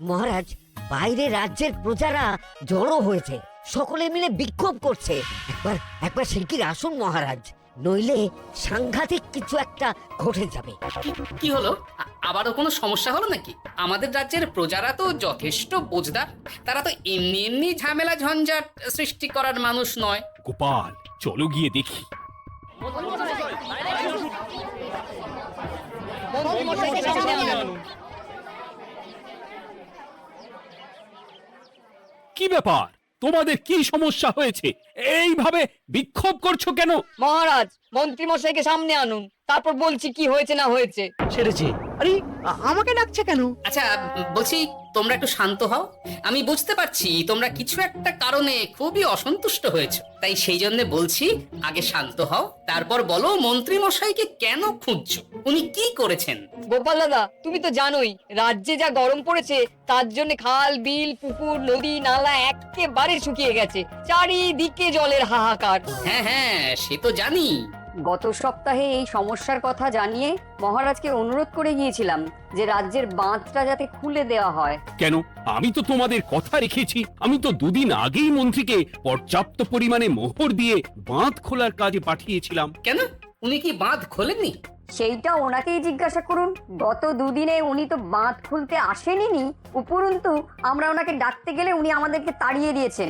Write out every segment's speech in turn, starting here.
মহারাজ, বাইরে রাজ্যের প্রজারা জড়ো হয়েছে, সকলে মিলে বিক্ষোভ করছে। একবার একবার শিগগির আসুন মহারাজ, নইলে সাংঘাতিক কিছু একটা ঘটে যাবে। কি হলো? আবারও কোনো সমস্যা হলো নাকি? আমাদের রাজ্যের প্রজারা তো যথেষ্ট বোঝদার, তারা তো এমনি এমনি ঝামেলা ঝঞ্ঝাট সৃষ্টি করার মানুষ নয়। গোপাল, চলো গিয়ে দেখি। কি ব্যাপার, তোমাদের কি সমস্যা হয়েছে? এইভাবে বিক্ষোভ করছো কেন? মহারাজ, মন্ত্রী মশাইকে সামনে আনুন, তারপর বলছি কি হয়েছে না হয়েছে। সেরেছে। আরে আমাকে ডাকছে কেন? আচ্ছা, বলছি তোমরা একটু শান্ত হও। আমি বুঝতে পারছি তোমরা কিছু একটা কারণে খুবই অসন্তুষ্ট হয়েছো, তাই সেই জন্য বলছি আগে শান্ত হও, তারপর বলো মন্ত্রী মশাইকে কেন খুঁজছো, উনি কি করেছেন? গোপাল দাদা, তুমি তো জানোই রাজ্যে যা গরম পড়েছে, তার জন্য খাল বিল পুকুর নদী নালা একেবারে শুকিয়ে গেছে, চারিদিকে জলের হাহাকার। হ্যাঁ হ্যাঁ, সে তো জানি। গত সপ্তাহে এই সমস্যার কথা জানিয়ে মহারাজকে অনুরোধ করে গিয়েছিলাম যে রাজ্যের বাঁধটা যাতে খুলে দেওয়া হয়। কেন? আমি তো তোমাদের কথা রেখেছি। আমি তো দুদিন আগেই মন্ত্রীকে পর্যাপ্ত পরিমাণে মোহর দিয়ে বাঁধ খোলার কাজে পাঠিয়েছিলাম। কেন, উনি কি বাঁধ খোলেননি? সেইটা ওনাকেই জিজ্ঞাসা করুন। গত দুদিনে উনি তো বাঁধ খুলতে আসেনি, উপরন্তু আমরা ওনাকে ডাকতে গেলে উনি আমাদেরকে তাড়িয়ে দিয়েছেন।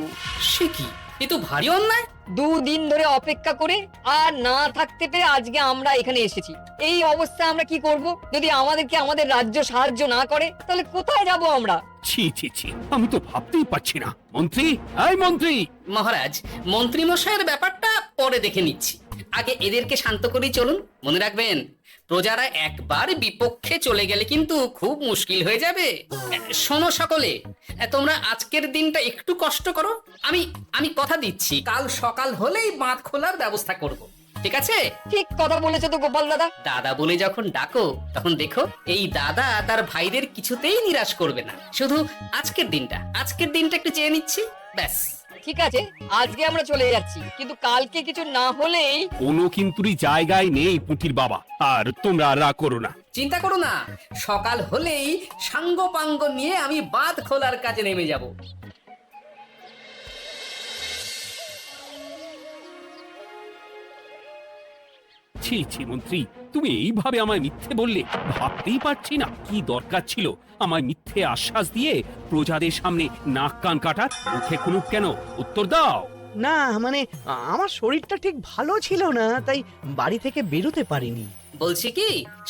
সে কি, এ তো ভারী অন্যায়। দুদিন ধরে অপেক্ষা করে আর না থাকতে পেরে আজকে আমরা এখানে এসেছি। এই অবস্থায় আমরা কি করব? যদি আমাদেরকে আমাদের রাজ্য সাহায্য না করে তাহলে কোথায় যাব আমরা? ছি ছি ছি, আমি তো ভাবতেই পারছি না। মন্ত্রী, এই মন্ত্রী! মহারাজ, মন্ত্রী মশাইয়ের ব্যাপারটা পরে দেখে নিচ্ছি, আগে এদেরকে শান্ত করেই চলুন। মনে রাখবেন, প্রজারা একবার বিপক্ষে চলে গেলে কিন্তু খুব মুশকিল হয়ে যাবে। শোনো সকলে, তোমরা আজকের দিনটা একটু কষ্ট করো। আমি আমি কথা দিচ্ছি, কাল সকাল হলেই বাঁধ খোলার ব্যবস্থা করব। ঠিক আছে? ঠিক কথা বলেছো তো গোপাল দাদা। দাদা বলে যখন ডাকো, তখন দেখো এই দাদা তার ভাইদের কিছুতেই নিরাশ করবে না। শুধু আজকের দিনটা একটু চেয়ে নিচ্ছি, ব্যাস। ঠিক আছে, আজকে আমরা চলে যাচ্ছি, কিন্তু কালকে কিছু না হলেই। কোনো কিন্তুরই জায়গায় নেই পুঁটির বাবা। আর তোমরা রাগ করো না। চিন্তা করো না, সকাল হলেই সাঙ্গ পাঙ্গ নিয়ে আমি বাঁধ খোলার কাজে নেমে যাব। ছি ছি মন্ত্রী, তুমি এইভাবে আমায় মিথ্যে বললে। ভাবতেই পারছি না কি দরকার ছিল আমায় মিথ্যে আশ্বাস দিয়ে প্রজাদের সামনে নাক কান কাটার। মুখে খুলুক কেন? উত্তর দাও। না মানে আমার শরীরটা ঠিক ভালো ছিল না, তাই বাড়ি থেকে বেরোতে পারিনি। বলছি কি,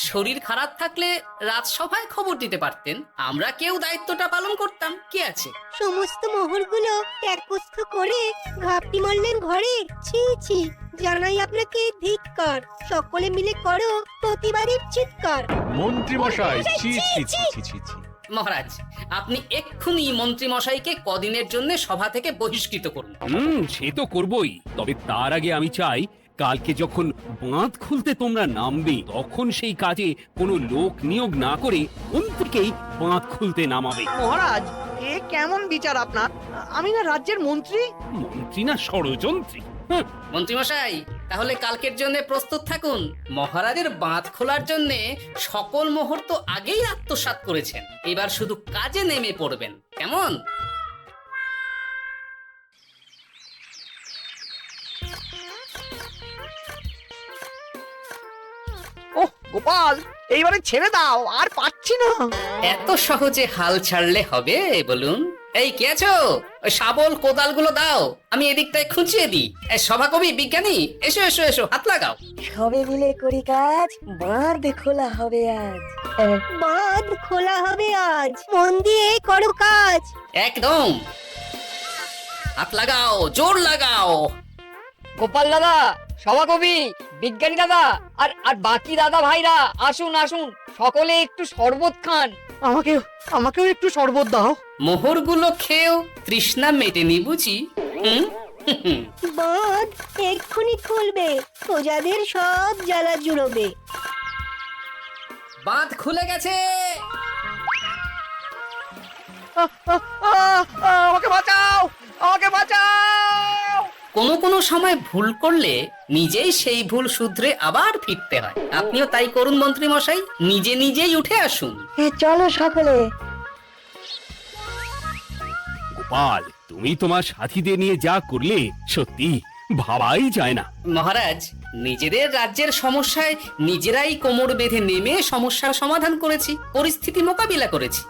শরীর খারাপ থাকলে রাজসভায় খবর দিতে পারতেন, আমরা কেউ দায়িত্বটা পালন করতাম। কি আছে? সমস্ত মোহরগুলো একত্র করে ঘাপটি মারলেন ঘরে। ছি ছি, জানাই আপনাকে ধিক্কার। সকলে মিলে করো প্রতিবাদের চিৎকার। মন্ত্রী মশাই, ছি ছি ছি ছি ছি ছি। মহারাজ, আপনি এক্ষুনি মন্ত্রী মশাইকে কদিনের জন্য সভা থেকে বহিষ্কৃত করুন। সে তো করবই, তবে তার আগে আমি চাই কালকে যখন বাঁধ খুলতে তোমরা নামবে, তখন সেই কাজে কোনো লোক নিয়োগ না করে মন্ত্রীকেই বাঁধ খুলতে নামাবে। মহারাজ, এ কেমন বিচার আপনার? আমি না রাজ্যের মন্ত্রী। মন্ত্রী না ষড়যন্ত্রী। মন্ত্রী মশাই, তাহলে কালকের জন্য প্রস্তুত থাকুন। মহারাজের বাঁধ খোলার জন্য সকল মোহর তো আগেই আত্মসাৎ করেছেন, এবার শুধু কাজে নেমে পড়বেন, কেমন? ওহ গোপাল, এইবারে ছেড়ে দাও, আর পাচ্ছি না। এত সহজে হাল ছাড়লে হবে বলুন? এই কে আছো? ওই শাবল কোদালগুলো দাও, আমি এদিকটায় খুঁচিয়ে দিই। সভাকবি বিজ্ঞানী, এসো এসো এসো, হাত লাগাও। সবে মিলে করি কাজ, বাঁধ খোলা হবে আজ। বাঁধ খোলা হবে আজ, মন দিয়ে করো কাজ। একদম, হাত লাগাও, জোর লাগাও। গোপাল দাদা, সভাকবি, বিজ্ঞানী দাদা আর আর বাকি দাদা ভাইরা আসুন আসুন, সকলে একটু শরবত খান। আমাকেও একটু শরবত দাও। মোহরগুলো খেয়েও তৃষ্ণা মেটেনি বুঝি? বাঁধ এক্ষুনি খুলবে, প্রজাদের সব জ্বালা জুড়বে। বাঁধ খুলে গেছে। আমাকে বাঁচাও, আমাকে বাঁচাও। কোনো সময় ভুল করলে নিজেই সেই ভুল শুধরে আবার ফিরতে হয়। আপনিও তাই করুন মন্ত্রী মশাই, নিজেই উঠে আসুন। চলো সকলে। গোপাল, তুমি তোমার সাথীদের নিয়ে যা করলে সত্যি ভাবাই যায় না। মহারাজ, নিজেদের রাজ্যের সমস্যায় নিজেরাই কোমর বেঁধে নেমে সমস্যার সমাধান করেছি, পরিস্থিতি মোকাবিলা করেছি।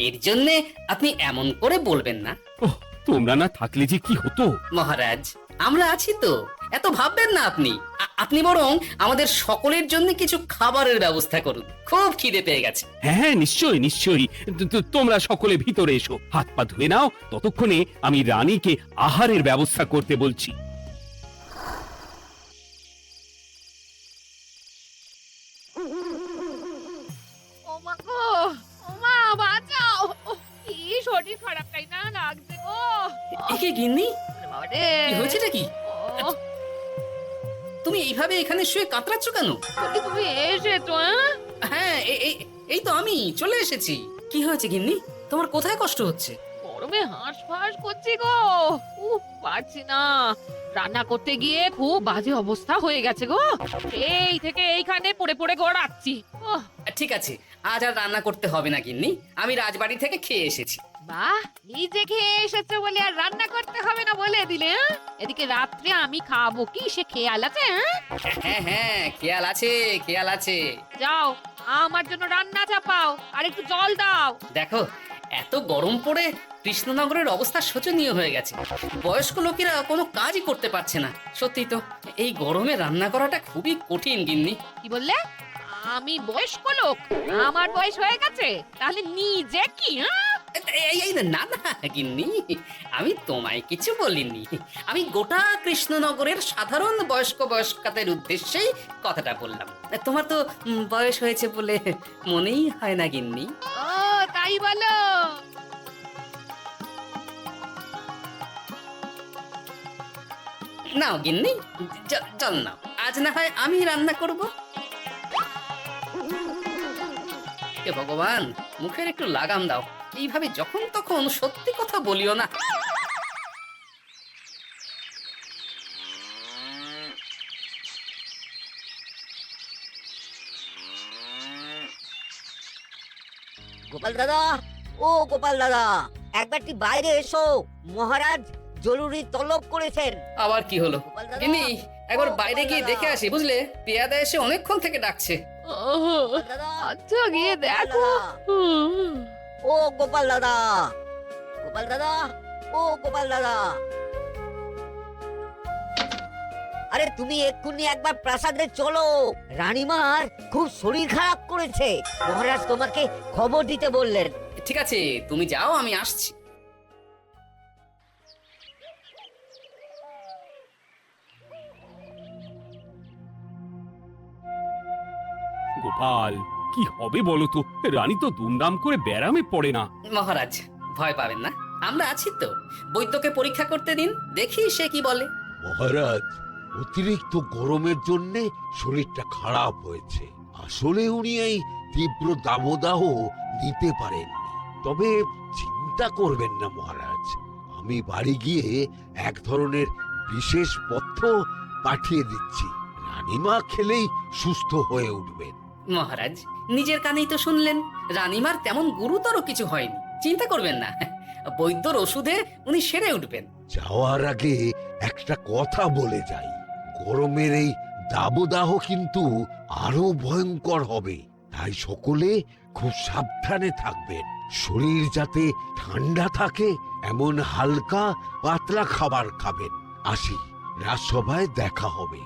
এর জন্যে আপনি এমন করে বলবেন না। ওহ, তোমরা না থাকলে যে কি হতো। মহারাজ, আমরা আছি তো, এত ভাববেন না আপনি। আপনি বরং আমাদের সকলের জন্য কিছু খাবারের ব্যবস্থা করুন, খুব খিদে পেয়ে গেছে। হ্যাঁ হ্যাঁ, নিশ্চয়ই নিশ্চয়ই। তোমরা সকলে ভিতরে এসো, হাত পা ধুয়ে নাও, ততক্ষণে আমি রানীকে আহারের ব্যবস্থা করতে বলছি। ওমা গো, ওমা বাঁচাও, কি শরীর খারাপ তাই না লাগছে গো। একে গিন্নি, বাবারে, কি হয়েছেটা কি? ও, তুমি এইভাবে এখানে শুয়ে কাতরাচ্ছ কেন? বলি তুমি এসেছো? হ্যাঁ, এই তো আমি চলে এসেছি। কি হয়েছে গিন্নি? তোমার কোথায় কষ্ট হচ্ছে? গরমে হাঁসফাঁস করছি গো, পারছি না। রান্না করতে গিয়ে খুব বাজে অবস্থা হয়ে গেছে গো, এই থেকে এইখানে পড়ে পড়ে গড়াচ্ছি। ওহ, ঠিক আছে, আজ আর রান্না করতে হবে না গিন্নি, আমি রাজবাড়ি থেকে খেয়ে এসেছি। বাহ, নিজে খেয়ে এসেছো বলে আর রান্না করতে হবে না বলে দিলে, হ্যাঁ? এদিকে রাত্রে আমি খাবো কি সে খেয়াল আছে? হ্যাঁ হ্যাঁ, খেয়াল আছে, খেয়াল আছে। যাও, আমার জন্য রান্না চাপাও আর একটু জল দাও। দেখো, এত গরম পড়ে কৃষ্ণনগরের অবস্থা শোচনীয় হয়ে গেছে। বয়স্ক লোকেরা কোনো কাজই করতে পারছে না। সত্যি তো, এই গরমে রান্না করাটা খুবই কঠিন গিন্নি। কি বললে? আমি বয়স্ক লোক? আমার বয়স হয়ে গেছে, তাহলে নিজে কি? হ্যাঁ? এই না না গিন্নি, আমি তোমায় কিছু বলিনি। আমি গোটা কৃষ্ণনগরের সাধারণ বয়স্কাদের উদ্দেশ্যেই কথাটা বললাম। তোমার তো বয়স হয়েছে বলে মনেই হয় না গিন্নি। ও তাই বলো? নাও গিন্নি, জল নাও। আজ না হয় আমি রান্না করব। হে ভগবান, মুখের একটু লাগাম দাও। এইভাবে যখন তখন সত্যি কথা বলিও না। গোপাল দাদা, ও গোপাল দাদা, একবারটি বাইরে এসো, মহারাজ জরুরি তলব করেছেন। আবার কি হলো? গোপাল দাদা, গিন্নি, একবার ও বাইরে গোপাল গিয়ে দাদা। দেখে আসি, বুঝলে? পেয়াদা এসে অনেকক্ষণ থেকে ডাকছে। ওহ, গোপাল দাদা, আচ্ছা গিয়ে গোপাল দেখো। দাদা, হুম। ও গোপাল দাদা, গোপাল দাদা, ও গোপাল দাদা, আরে তুমি এক্ষুনি একবার প্রাসাদে চলো, রানীমার খুব শরীর খারাপ করেছে, মহারাজ তোমাকে খবর দিতে বললেন। ঠিক আছে, তুমি যাও, আমি আসছি। গোপাল, কি হবে বলো তো? রানী তো দুমদাম করে ব্যারামে পড়ে না। মহারাজ, ভয় পাবেন না, আমরা আছি তো। বৈদ্যকে পরীক্ষা করতে দিন, দেখি সে কি বলে। মহারাজ, অতিরিক্ত গরমের জন্য শরীরটা খারাপ হয়েছে। আসলে উনি এই তীব্র দাবদাহ নিতে পারেননি। তবে চিন্তা করবেন না মহারাজ, আমি বাড়ি গিয়ে এক ধরনের বিশেষ পথ্য পাঠিয়ে দিচ্ছি। রানীমা খেলেই সুস্থ হয়ে উঠবেন। মহারাজ, নিজের কানেই তো শুনলেন, রানীমার তেমন গুরুতর কিছু হয়নি, চিন্তা করবেন না। বৈদ্যর ওষুধে উনি সেরে উঠবেন। যাওয়ার আগে একটা কথা বলে যাই, গরমের এই দাবদাহ কিন্তু আরো ভয়ঙ্কর হবে, তাই সকলে খুব সাবধানে থাকবেন। শরীর যাতে ঠান্ডা থাকে এমন হালকা পাতলা খাবার খাবেন। আসি, রাজসভায় দেখা হবে।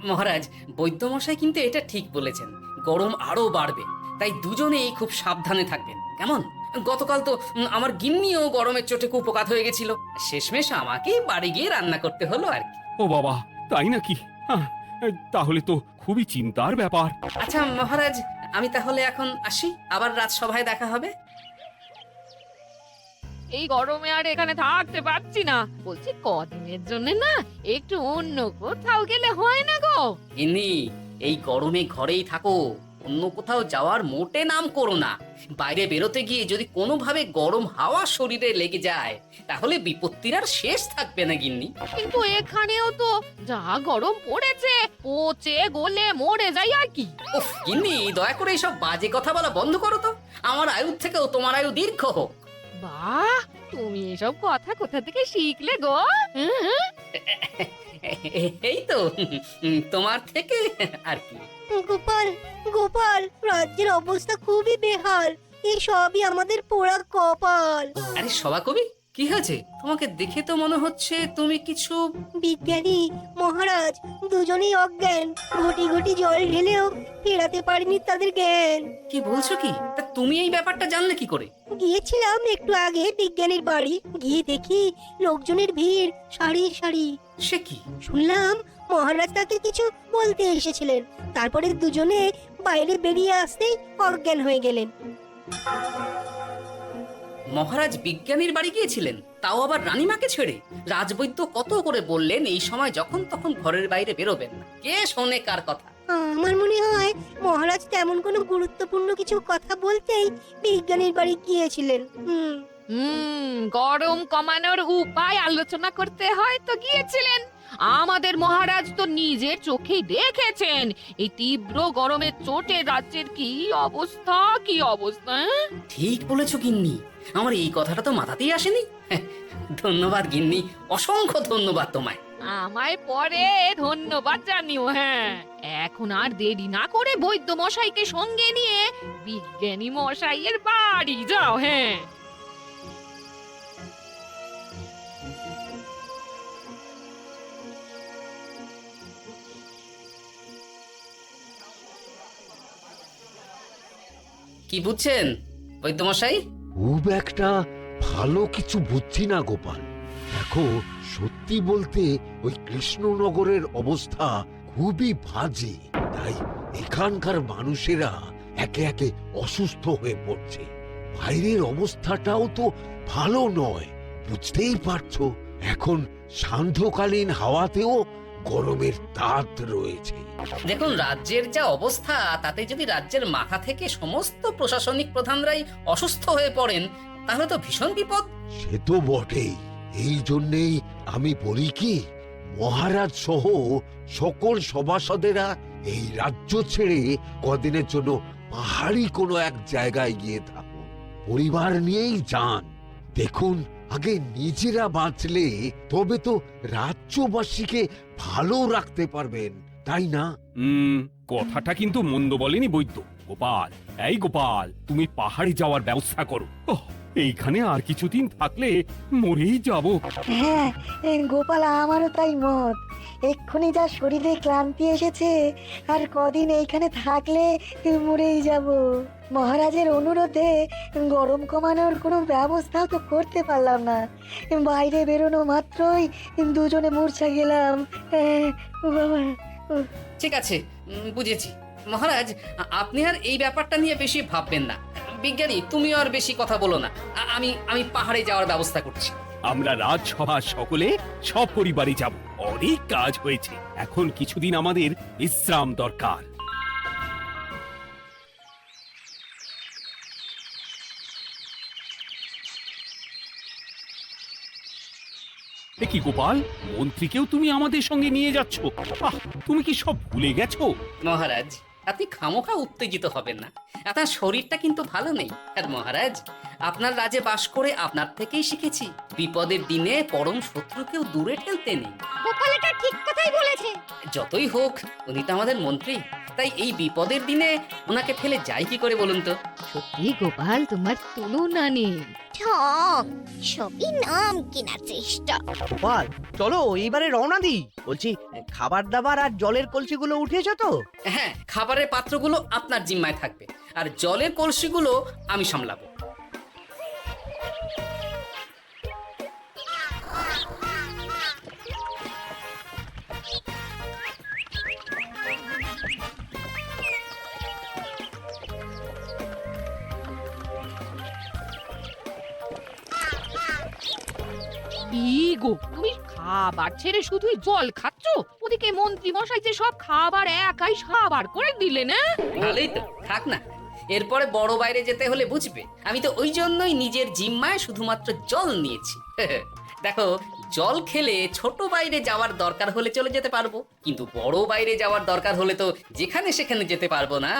মহারাজ, বৈদ্যমশাই কিন্তু এটা ঠিক বলেছেন, গরম আরো বাড়বে, তাই দুজনেই খুব সাবধানে থাকবেন, কেমন? গতকাল তো আমার গিন্নিও গরমের চোটে কুপকাত হয়ে গেছিল, শেষমেশ আমাকেই বাড়ি গিয়ে রান্না করতে হলো আর কি। ও বাবা, তাই নাকি? তাহলে তো খুবই চিন্তার ব্যাপার। আচ্ছা মহারাজ, আমি তাহলে এখন আসি, আবার রাজসভায় দেখা হবে। এই গরমে আর এখানে থাকতে পারছি না, বলছি কদিনের জন্য না একটু অন্য কোথাও গেলে হয় না গো? গিন্নি, এই গরমে ঘরেই থাকো, অন্য কোথাও যাওয়ার মোটে নাম করো না। বাইরে বেরোতে গিয়ে যদি কোনোভাবে গরম হাওয়া শরীরে লেগে যায়, তাহলে বিপত্তির আর শেষ থাকবে না গিন্নি। কিন্তু এখানেও তো যা গরম পড়েছে, পচে গলে মরে যাই আর কি। উফ গিন্নি, দয়া করে এইসব বাজে কথা বলা বন্ধ করো তো। আমার আয়ুর থেকেও তোমার আয়ু দীর্ঘ হোক। বাহ, তুমি এসব কথা কোথা থেকে শিখলে গো? হুম? এই তো তোমার থেকে আর কি। গোপাল গোপাল, রাজ্যের অবস্থা খুবই বেহাল। এই সবই আমাদের পোড়া কপাল। আরে সভা কবি, কি হয়েছে? তোমাকে দেখে তো মনে হচ্ছে তুমি কিছু... বিজ্ঞানী মহারাজ দুজনেই অজ্ঞান। ঘটি ঘটি জল ঢেলেও ফেরাতে পারেনি তাদের জ্ঞান। কি বলছো কি? তা তুমি এই ব্যাপারটা জানলে কি করে? গিয়েছিলাম একটু আগে বিজ্ঞানীর বাড়ি, গিয়ে দেখি লোকজনের ভিড় সারি সারি। সে কি? শুনলাম মহারাজ তাকে কিছু বলতে এসেছিলেন, তারপরে দুজনে বাইরে বেরিয়ে আসতেই অজ্ঞান হয়ে গেলেন। মহারাজ বিজ্ঞানীর বাড়ি গিয়েছিলেন, তাও আবার রানীমাকে ছেড়ে? রাজবৈদ্য কত করে বললেন এই সময় যখন তখন ঘরের বাইরে বেরোবেন না। কে শোনে কার কথা? আমার মনে হয় মহারাজ তেমন কোনো গুরুত্বপূর্ণ কিছু কথা বলতেই বিজ্ঞানীর বাড়ি গিয়েছিলেন। গরম কমানোর উপায় আলোচনা করতে হয়তো গিয়েছিলেন। আমাদের মহারাজ তো নিজের চোখেই দেখেছেন এই তীব্র গরমের চোটে রাজ্যের কি অবস্থা, কি অবস্থা। ঠিক বলেছো গিন্নি, আমার এই কথাটা তো মাথাতেই আসেনি। ধন্যবাদ গিন্নি, অসংখ্য ধন্যবাদ তোমায়। আমায় পরে ধন্যবাদ জানিও। হ্যাঁ, এখন আর দেরি না করে বৈদ্য মশাইকে সঙ্গে নিয়ে বিজ্ঞানী মশাইয়ের বাড়ি যাও। হ্যাঁ, কি বুঝছেন বৈদ্যমশাই? খুব একটা ভালো কিছু বুঝছি না গোপাল। দেখো, সত্যি বলতে ওই কৃষ্ণনগরের অবস্থা খুবই বাজে। তাই এখানকার মানুষেরা একে একে অসুস্থ হয়ে পড়ছে। বাইরের অবস্থাটাও তো ভালো নয়, বুঝতেই পারছো। এখন সান্ধ্যকালীন হাওয়াতেও গরমের তাত রয়েছে। দেখুন, রাজ্যের যা অবস্থা, তাতে যদি রাজ্যের মাথা থেকে সমস্ত প্রশাসনিক প্রধানরাই অসুস্থ হয়ে পড়েন, তাহলে তো ভীষণ বিপদ। সে তো বটেই। এই জন্যেই আমি বলি কি, মহারাজ সহ সকল সভাসদেরা এই রাজ্য ছেড়ে কদিনের জন্য পাহাড়ি কোনো এক জায়গায় গিয়ে থাকুন। পরিবার নিয়েই যান। দেখুন, আগে নিজেরা বাঁচলে তবে তো রাজ্যবাসীকে ভালো রাখতে পারবেন, তাই না? কথাটা কিন্তু মন্দ বলেনি বৈদ্য। গোপাল, এই গোপাল, তুমি পাহাড়ে যাওয়ার ব্যবস্থা করো। এইখানে আর কিছুদিন থাকলে মরেই যাব। হ্যাঁ গোপাল, আমারও তাই মত। এক্ষুনি যা শরীরে ক্লান্তি এসেছে, আর কদিন এইখানে থাকলে মরেই যাব। মহারাজের অনুরোধে গরম কমানোর কোনো ব্যবস্থাও তো করতে পারলাম না। বাইরে বেরোনো মাত্রই দুজনে মূর্ছা গেলাম। বাবা, ঠিক আছে, বুঝেছি। মহারাজ, আপনি আর এই ব্যাপারটা নিয়ে বেশি ভাববেন না। বিজ্ঞানী, তুমিও আর বেশি কথা বলো না। আমি পাহাড়ে যাওয়ার ব্যবস্থা করছি। আমরা রাজসভা সকলে সব পরিবারে যাব। অনেক কাজ হয়েছে, এখন কিছুদিন আমাদের বিশ্রাম দরকার। কি গোপাল, মন্ত্রীকেও তুমি আমাদের সঙ্গে নিয়ে যাচ্ছ? তুমি কি সব ভুলে গেছো? মহারাজ, আপনি খামোখা উত্তেজিত হবেন না। আপনার শরীরটা কিন্তু ভালো নেই। আর মহারাজ, আপনার রাজে বাস করে আপনার থেকেই শিখেছি বিপদের দিনে পরম শত্রুকেও দূরে ঠেলতে নেই। গোপাল এটা ঠিক কথাই বলেছে। যতই হোক, উনি তো আমাদের মন্ত্রী, তাই এই বিপদের দিনে ওনাকে ফেলে যাই কি করে বলুন তো? সত্যি গোপাল, তোমার তুলনা নেই। ঠক, সবই নাম কেনার চেষ্টা। গোপাল, চলো এইবারে রওনা দিই। বলছি, খাবার দাবার আর জলের কলসিগুলো উঠেছো তো? হ্যাঁ, খাবারের পাত্রগুলো আপনার জিম্মায় থাকবে, আর জলের কলসিগুলো আমি সামলাবো। কি গো, তুমি খাবার ছেড়ে শুধুই জল খাচ্ছ? ওদিকে মন্ত্রী মশাই যে সব খাবার একাই সাবার করে দিলে না? ভালোই তো, থাক না। এরপরে বড় বাইরে যেতে হলে বুঝবে। আমি তো ওই জন্যই নিজের জিম্মায় শুধুমাত্র জল নিয়েছি। দেখো, জল খেলে ছোট বাইরে যাওয়ার দরকার হলে চলে যেতে পারবো, কিন্তু বড় বাইরে যাওয়ার দরকার হলে তো যেখানে সেখানে যেতে পারবো না।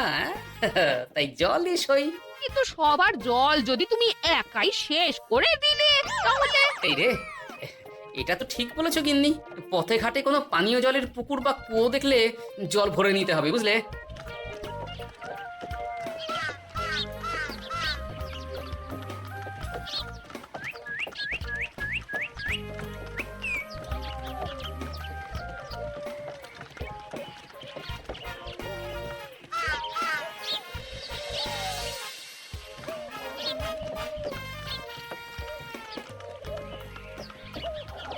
তাই জলই সই। কিন্তু সবার জল যদি তুমি একাই শেষ করে দিলে তাহলে এই রে, এটা তো ঠিক বলেছো গিন্নি। পথে ঘাটে কোনো পানীয় জলের পুকুর বা কুয়ো দেখলে জল ভরে নিতে হবে, বুঝলে?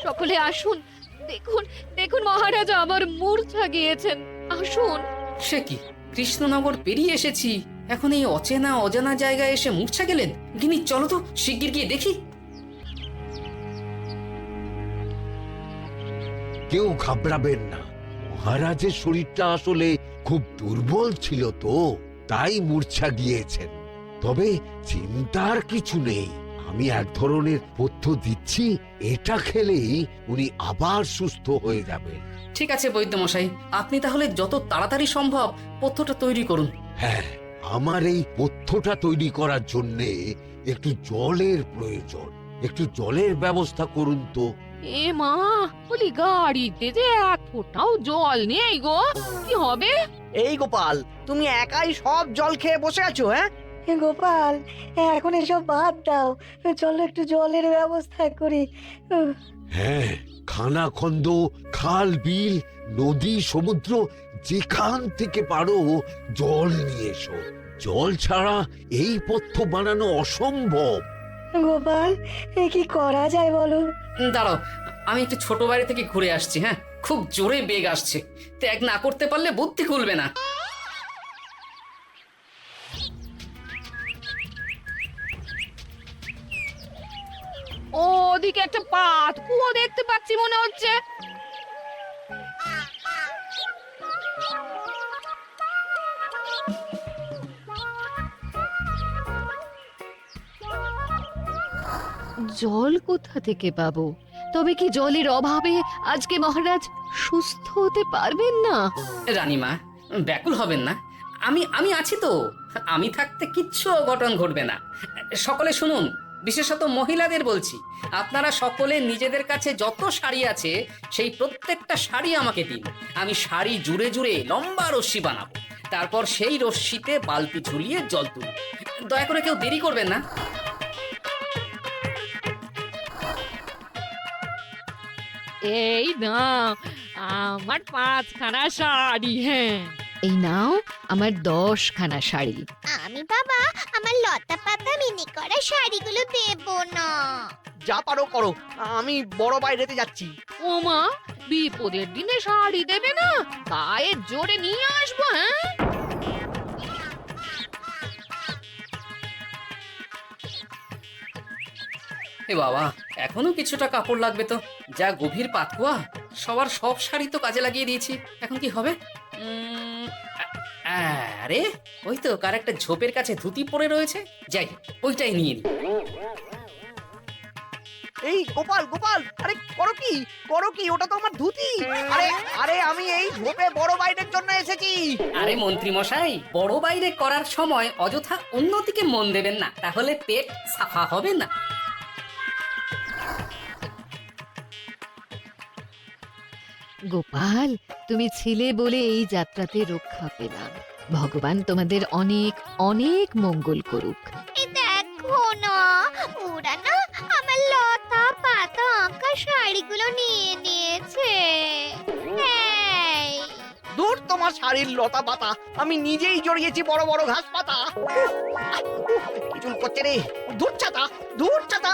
সকলে আসুন, দেখুন দেখুন মহারাজ আমার মূর্ছা গিয়েছেন, আসুন। সে কি, কৃষ্ণনগর পেরিয়ে এসেছি, এখন এই অচেনা অজানা জায়গায় এসে মূর্ছা গেলেন? গিন্নি চলো তো শিগগির গিয়ে দেখি। কেউ ঘাবড়াবেন না, মহারাজের শরীরটা আসলে খুব দুর্বল ছিল তো, তাই মূর্ছা গিয়েছেন। তবে চিন্তার কিছু নেই, আমি এক ধরনের পথ্য দিচ্ছি, এটা খেলেই উনি আবার সুস্থ হয়ে যাবেন। ঠিক আছে বৈদ্যমশাই, আপনি তাহলে যত তাড়াতাড়ি সম্ভব পথ্যটা তৈরি করুন। হ্যাঁ, আমার এই পথ্যটা তৈরি করার জন্যে একটু জলের প্রয়োজন, একটু জলের ব্যবস্থা করুন তো। এ মা, বলি গাড়িতে যে এক ফোঁটাও জল নেই গো, কি হবে? এই গোপাল, তুমি একাই সব জল খেয়ে বসে আছো? হ্যাঁ গোপাল, এখন এসব বাদ দাও, চলো একটু জলের ব্যবস্থা করি। হ্যাঁ, খানাখন্দ, খাল বিল, নদী, সমুদ্র, যেখান থেকে পারো জল নিয়ে এসো। জল ছাড়া এই পথ্য বানানো অসম্ভব। গোপাল, এ কি করা যায় বলো? দাঁড়াও, আমি একটু ছোট বাড়ি থেকে ঘুরে আসছি। হ্যাঁ, খুব জোরে বেগ আসছে, ত্যাগ না করতে পারলে বুদ্ধি খুলবে না। ওদিকে একটা পাত কুয়ো দেখতে পাচ্ছি মনে হচ্ছে। জল কোথা থেকে পাবো? তবে কি জলের অভাবে আজকে মহারাজ সুস্থ হতে পারবেন না? রানীমা, ব্যাকুল হবেন না, আমি আছি তো। আমি থাকতে কিচ্ছু অঘটন ঘটবে না। সকলে শুনুন, বিশেষত মহিলাদের বলছি, আপনারা সকলে নিজেদের কাছে যত শাড়ি আছে সেই প্রত্যেকটা শাড়ি আমাকে দিন। আমি শাড়ি জুড়ে জুড়ে লম্বা রশ্মি বানাবো, তারপর সেই রশ্মিতে বালতি ঝুলিয়ে জল তুলব। দয়া করে কেউ দেরি করবেন না। এই নাও আমার 5খানা শাড়ি। হ্যাঁ, এই নাও আমার 10খানা শাড়ি। আমি বাবা আমার লতা পাতা মিনি করা শাড়িগুলো দেব না। যা পারো করো, আমি বড় বাইরেতে যাচ্ছি। ও মা, বিপদের দিনে শাড়ি দেবে না? গায়ে জোরে নিয়ে আসবো। হ্যাঁ, এ বাবা, এখনো কিছুটা কাপড় লাগবে তো। যা গভীর পাতকুয়া, সবার সব শাড়ি তো কাজে লাগিয়ে দিয়েছি, এখন কি হবে? আরে ওই তো কার একটা ঝোপের কাছে ধুতি পড়ে রয়েছে, যাই ওইটাই নিয়ে নি। এই গোপাল, গোপাল, আরে করো কি, করো কি? ওটা তো আমার ধুতি। আরে আরে আমি এই ঝোপে বড় বাইরের জন্য এসেছি। আরে মন্ত্রী মশাই, বড় বাইরে করার সময় অযথা অন্যদিকে মন দেবেন না, তাহলে পেট সাফা হবে না। গোপাল, তুমি ছিলে বলে এই যাত্রাতে রক্ষা পেলাম। ভগবান তোমাদের অনেক অনেক মঙ্গল করুক। এই দেখো না, ওরা না আমার লতা পাতা আঁকা শাড়িগুলো নিয়ে নিয়েছে। এই, দূর তোমার শাড়ির লতা পাতা, আমি নিজেই জড়িয়েছি বড় বড় ঘাস পাতা। কিছু করছে রে, দূর চাতা, দূর চাতা।